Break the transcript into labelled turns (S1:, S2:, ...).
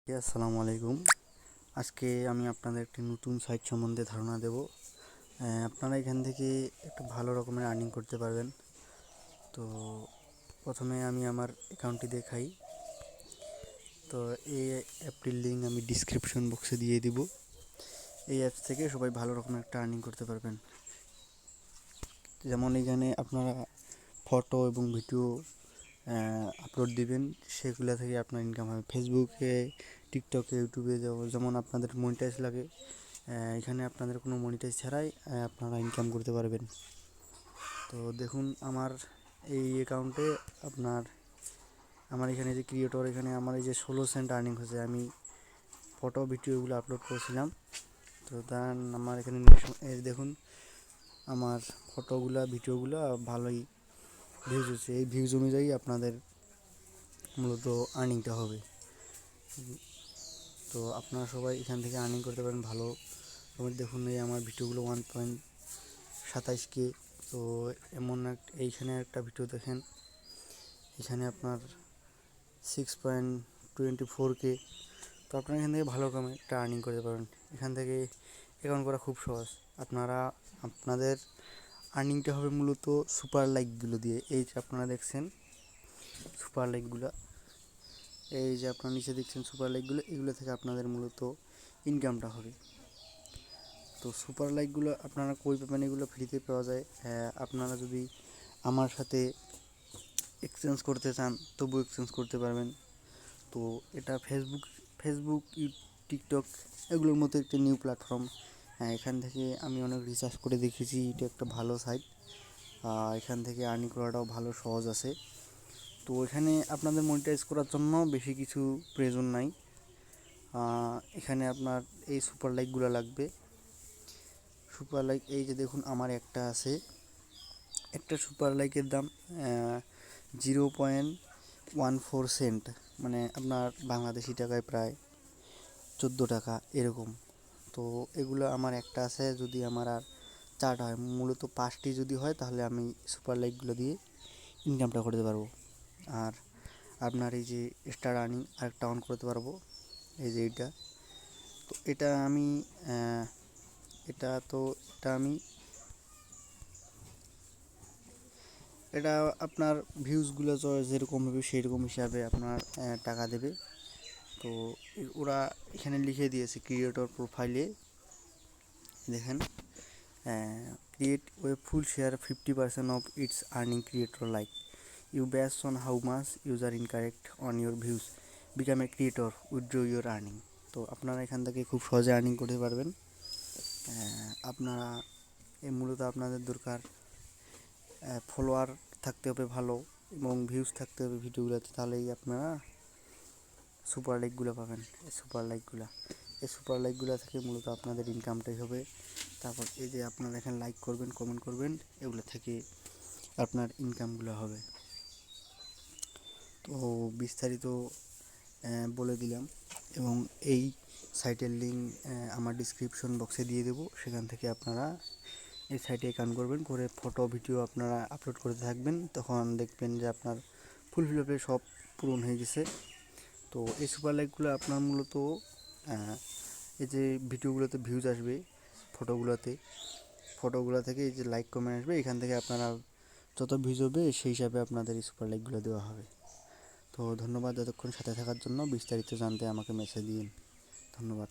S1: আসসালামু আলাইকুম। আজকে আমি আপনাদের একটি নতুন সাইট সম্বন্ধে ধারণা দেব। আপনারা এখান থেকে একটা ভালো রকমের আর্নিং করতে পারবেন। তো প্রথমে আমি আমার অ্যাকাউন্টটি দেখাই। তো এই অ্যাপটির লিঙ্ক আমি ডিসক্রিপশন বক্সে দিয়ে দিব। এই অ্যাপস থেকে সবাই ভালো রকমের একটা আর্নিং করতে পারবেন। যেমন এখানে আপনারা ফটো এবং ভিডিও আপলোড দিবেন, সেগুলো থেকে আপনার ইনকাম হবে। ফেসবুকে, টিকটকে, ইউটিউবে যেমন আপনাদের মনিটাইজ লাগে, এখানে আপনাদের কোনো মনিটাইজ ছাড়াই আপনারা ইনকাম করতে পারবেন। তো দেখুন আমার এই অ্যাকাউন্টে আমার এখানে যে ক্রিয়েটর, এখানে আমার এই যে 16 সেন্ট আর্নিং হয়েছে। আমি ফটো ভিডিওগুলো আপলোড করেছিলাম। তো তার আমার এখানে দেখুন আমার ফটোগুলা ভিডিওগুলো ভালোই ভিউজ হচ্ছে। এই ভিউজ অনুযায়ী আপনাদের মূলত আর্নিংটা হবে। তো আপনারা সবাই এখান থেকে আর্নিং করতে পারেন ভালো। দেখুন এই আমার ভিডিওগুলো 1.27K। তো এইখানে একটা ভিডিও দেখেন, এখানে আপনার 6.24K। তো আপনারা এখান থেকে ভালো রকমের একটা আর্নিং করতে পারেন। এখান থেকে অ্যাকাউন্ট করা খুব সহজ। আপনাদের আর্নিংটা হবে মূলত সুপার লাইকগুলো দিয়ে। এই যে আপনারা দেখছেন সুপার লাইকগুলো, এই যে আপনারা নিচে দেখছেন সুপার লাইকগুলো, এগুলো থেকে আপনাদের মূলত ইনকামটা হবে। তো সুপার লাইকগুলো আপনারা কই পাবেন? এগুলো ফ্রিতে পাওয়া যায়। আপনারা যদি আমার সাথে এক্সচেঞ্জ করতে চান তবু এক্সচেঞ্জ করতে পারবেন। তো এটা ফেসবুক, টিকটক এগুলোর মতো একটি নিউ প্ল্যাটফর্ম। এখান থেকে আমি অনেক রিসার্চ করে দেখেছি, এটা একটা ভালো সাইট। এখান থেকে আর্নিং করাটাও ভালো সহজ আছে। তো এখানে আপনাদের মনিটাইজ করার জন্য বেশি কিছু প্রয়োজন নাই। এখানে আপনার এই সুপার লাইকগুলো লাগবে। সুপার লাইক এই যে দেখুন আমার একটা আছে, একটা সুপার লাইকের দাম 0.14 সেন্ট, মানে আপনার বাংলাদেশি টাকায় প্রায় 14 টাকা এরকম। তো এগুলো আমার একটা আছে। যদি আমার আর 4টা হয়, মূলত 5টি যদি হয়, তাহলে আমি সুপার লাইকগুলো দিয়ে ইনকামটা করতে পারবো। আর আপনার এই যে স্টার আর্নিং আরেকটা অন করতে পারবো, এই যে এইটা। তো এটা আমি এটা তো এটা আমি এটা আপনার ভিউজগুলো যেরকম হবে সেরকম হিসাবে আপনার টাকা দেবে। তো ওরা এখানে লিখে দিয়েছে ক্রিয়েটর প্রোফাইলে, দেখেন, create web full share 50% of its earning creator like you base on how much user incorrect on your views become a creator withdraw your earning. তো আপনারা এখান থেকে খুব সহজে আর্নিং করতে পারবেন। আপনারা মূলত আপনাদের দরকার ফলোয়ার থাকতে হবে ভালো, এবং ভিউজ থাকতে হবে ভিডিওগুলোতে, তাহলেই আপনারা সুপার লাইকগুলো পাবেন। এই সুপার লাইকগুলো থেকে মূলত আপনাদের ইনকামটাই হবে। তারপর এই যে আপনারা এখানে লাইক করবেন, কমেন্ট করবেন, এগুলো থেকে আপনার ইনকামগুলো হবে। তো বিস্তারিত বলে দিলাম, এবং এই সাইটের লিঙ্ক আমার ডিসক্রিপশন বক্সে দিয়ে দেবো। সেখান থেকে আপনারা এই সাইটে অ্যাকাউন্ট করবেন, করে ফটো ভিডিও আপনারা আপলোড করতে থাকবেন। তখন দেখবেন যে আপনার ফুলফিল সব পূরণ হয়ে গেছে। তো এই সুপার লাইকগুলো আপনার মূলত এই যে ভিডিওগুলোতে ভিউজ আসবে, ফটোগুলো থেকে এই যে লাইক কমেন্ট আসবে, এখান থেকে আপনারা যত ভিউজ হবে সেই হিসাবে আপনাদের এই সুপার লাইকগুলো দেওয়া হবে। তো ধন্যবাদ এতক্ষণ সাথে থাকার জন্য। বিস্তারিত জানতে আমাকে মেসেজ দিন। ধন্যবাদ।